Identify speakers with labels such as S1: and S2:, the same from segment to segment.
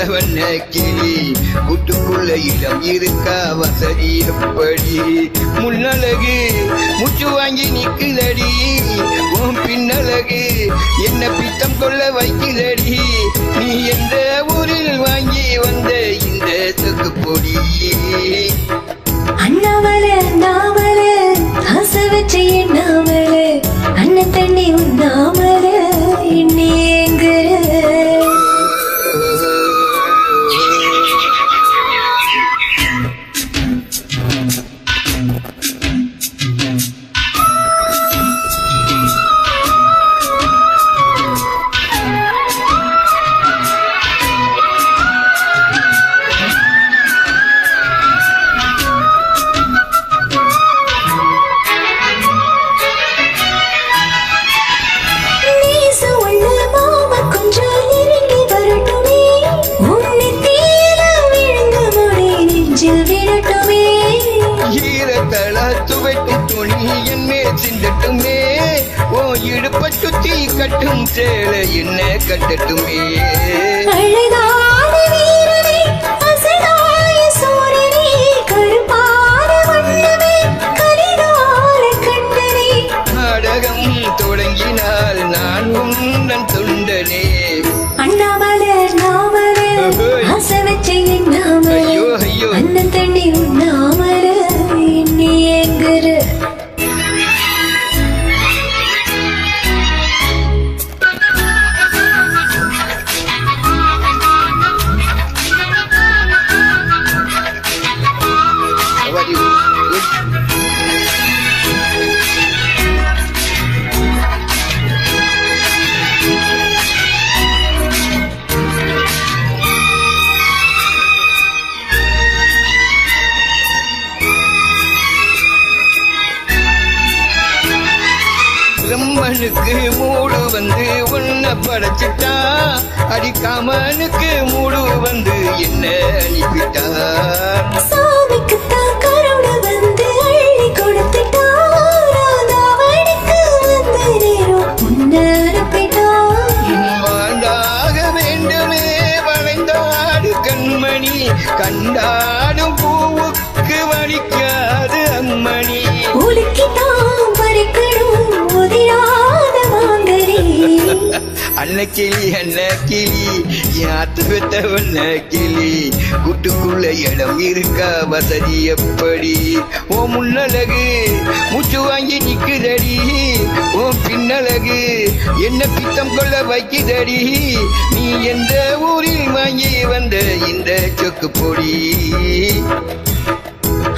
S1: வண்ண கிளி கூட்டுக்குள்ள இடம் இருக்கா வசதி எப்படி முன்னழகு முச்சு வாங்கி நிக்குதடி உன் பின்னழகு என்ன பித்தம் கொள்ள வைக்குதடி நீ எந்த ஊரில் வாங்கி வந்த இந்த சொக்கு பொடி
S2: அண்ணாமலை அண்ணாமலை ஆசை வச்சு எண்ணாமலை அண்ணன் தண்ணி உண்ணாமலை எண்ணேங்குற
S1: சிந்தட்டுமே ஓ இடுப்ப சுத்தி கட்டும் சேலை என்ன கட்டட்டுமே நாடகம் தொடங்கினால் நான் உந்தன் தொண்டனே
S2: அண்ணாமலை அண்ணாமலை ஆசை வச்சு எண்ணாமலை
S1: ஐயோ
S2: அண்ணன் தண்ணி உண்ணாமலை எண்ணேங்குற
S1: பிரம்மனுக்கு மூடு வந்து உன்னை படைச்சிட்டா அடிக்காமனுக்கு மூடு வந்து என்ன அனுப்பிட்டா
S2: சாமிக்கு தான் கருணை வந்து அள்ளி கொடுத்துட்டா ராதாவனுக்கு வந்து நேரம் உன்னை அனுப்பிட்டா
S1: வாழ்ந்தாக வேண்டுமே வளைந்தாடு கண்மணி கண்டாடும் பூவுக்கு வலிக்காது அம்மணி
S2: உலுக்கித்தான் பறிக்கணும் உதிராத மாங்கனி
S1: அன்ன கிளி யாத்து பெத்த வண்ண கிளி கூட்டுக்குள்ள இடம் இருக்கா வசதி எப்படி ஓ முன்னழகு மூச்சு வாங்கி நிக்குதடி ஓ பின்னழகு என்ன பித்தம் கொள்ள வைக்குதடி நீ எந்த ஊரில் வாங்கி வந்த இந்த சொக்கு பொடி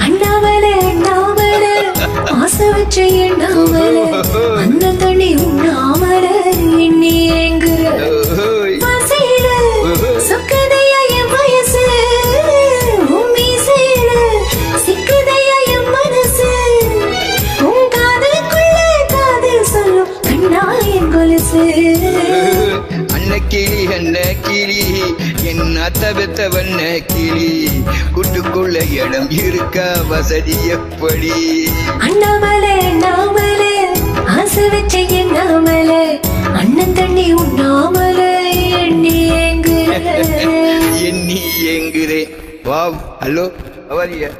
S2: அண்ணாமலை அண்ணாமலை ஆசை வச்சு எண்ணாமலை அண்ணன் தண்ணி உண்ணாமலை எண்ணேங்குற பசியில சொக்கதையா என் வயசு உம்மீசையில சிக்குதையா என் மனசு உன் காதலுக்குள்ள காதல் சொல்லும் கண்ணா என் கொலுசு
S1: அன்ன கிளி என் அத்தபெத்த வண்ண கிளி கூட்டுக்குள்ள இடம் இருக்கா வசதி எப்படி
S2: அண்ணாமலை அண்ணாமலை ஆசை வச்ச எண்ணாமலை அண்ணன் தண்ணி உண்ணாமலை எண்ணி
S1: ஏங்குறேன் வாவ் ஹலோ அவரியா